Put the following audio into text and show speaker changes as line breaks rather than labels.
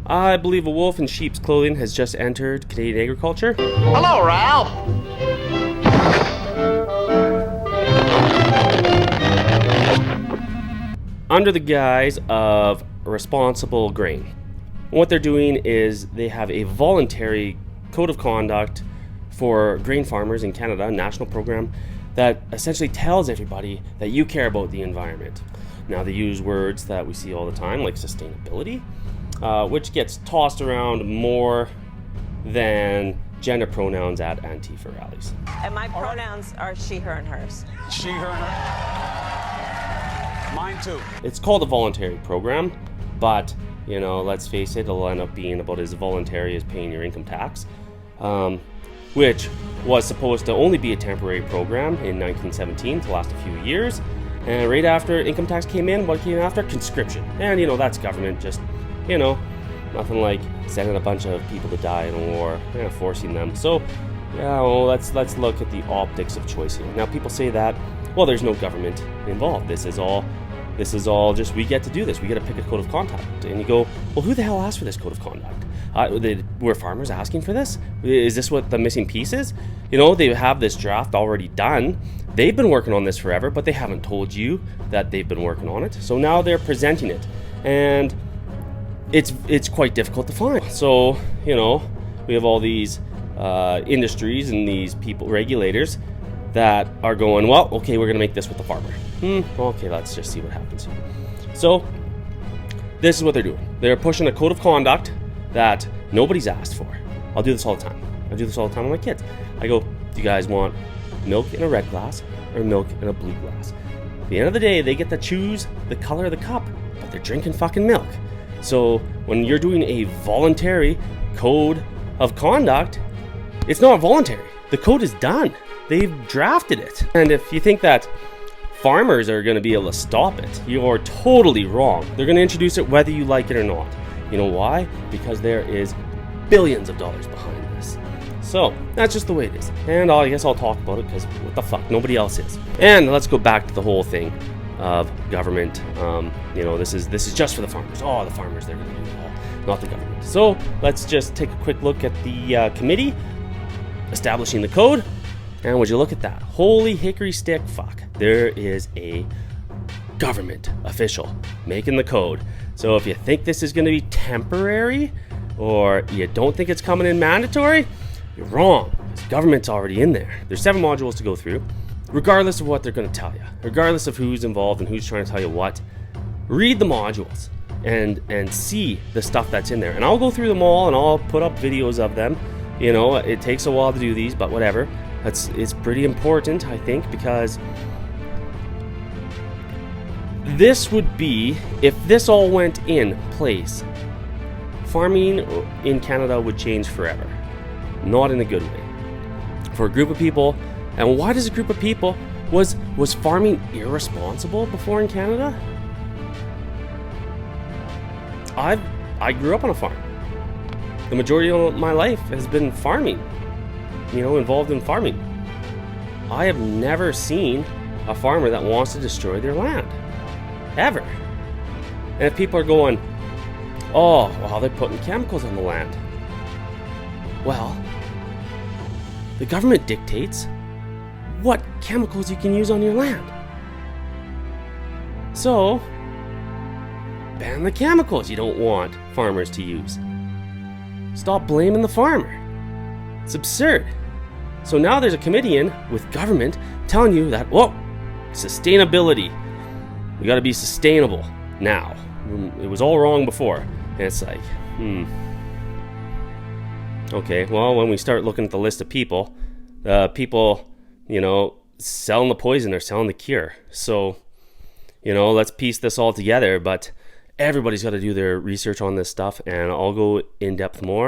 I believe a wolf in sheep's clothing has just entered Canadian agriculture.
Hello, Ralph.
Under the guise of responsible grain. What they're doing is they have a voluntary code of conduct for grain farmers in Canada, a national program that essentially tells everybody that you care about the environment. Now they use words that we see all the time, like sustainability, which gets tossed around more than gender pronouns at Antifa rallies.
And my pronouns are she, her, and hers.
She, her, and her. Mine too.
It's called a voluntary program, but let's face it, it'll end up being about as voluntary as paying your income tax, which was supposed to only be a temporary program in 1917 to last a few years. And right after income tax came in, what came after? Conscription. And that's government just, nothing like sending a bunch of people to die in a war, forcing them. So, let's look at the optics of choice here. Now, people say that, well, there's no government involved. This is all just, we get to do this. We get to pick a code of conduct. And you go, well, who the hell asked for this code of conduct? Were farmers asking for this? Is this what the missing piece is? They have this draft already done. They've been working on this forever, but they haven't told you that they've been working on it. So now they're presenting it. And it's quite difficult to find. So, we have all these industries and these people, regulators, that are going, well, okay, we're going to make this with the farmer. Okay, let's just see what happens here. So, this is what they're doing. They're pushing a code of conduct that nobody's asked for. I'll do this all the time. I do this all the time with my kids. I go, do you guys want milk in a red glass or milk in a blue glass? At the end of the day, they get to choose the color of the cup, but they're drinking fucking milk. So when you're doing a voluntary code of conduct, it's not voluntary. The code is done. They've drafted it. And if you think that farmers are going to be able to stop it, you are totally wrong. They're going to introduce it whether you like it or not. You know why? Because there is billions of dollars behind this. So that's just the way it is. And I guess I'll talk about it because what the fuck, nobody else is. And let's go back to the whole thing of government. This is just for the farmers. Oh, the farmers, they're going to do it all, not the government. So let's just take a quick look at the committee establishing the code. And would you look at that? Holy hickory stick fuck. There is a government official making the code. So if you think this is going to be temporary or you don't think it's coming in mandatory, you're wrong. Because government's already in there. There's 7 modules to go through. Regardless of what they're going to tell you, regardless of who's involved and who's trying to tell you what, read the modules and see the stuff that's in there. And I'll go through them all and I'll put up videos of them. It takes a while to do these, but whatever. It's pretty important, I think, because this would be, if this all went in place, farming in Canada would change forever. Not in a good way. For a group of people, and why does a group of people, was farming irresponsible before in Canada? I grew up on a farm. The majority of my life has been farming, involved in farming. I have never seen a farmer that wants to destroy their land. Ever. And if people are going, oh, well, they're putting chemicals on the land. Well, the government dictates what chemicals you can use on your land. So, ban the chemicals you don't want farmers to use. Stop blaming the farmer. It's absurd. So now there's a committee in with government telling you that, sustainability. We got to be sustainable now. It was all wrong before. And it's like, Okay, well, when we start looking at the list of people, selling the poison, they're selling the cure. So, let's piece this all together. But everybody's got to do their research on this stuff, and I'll go in depth more.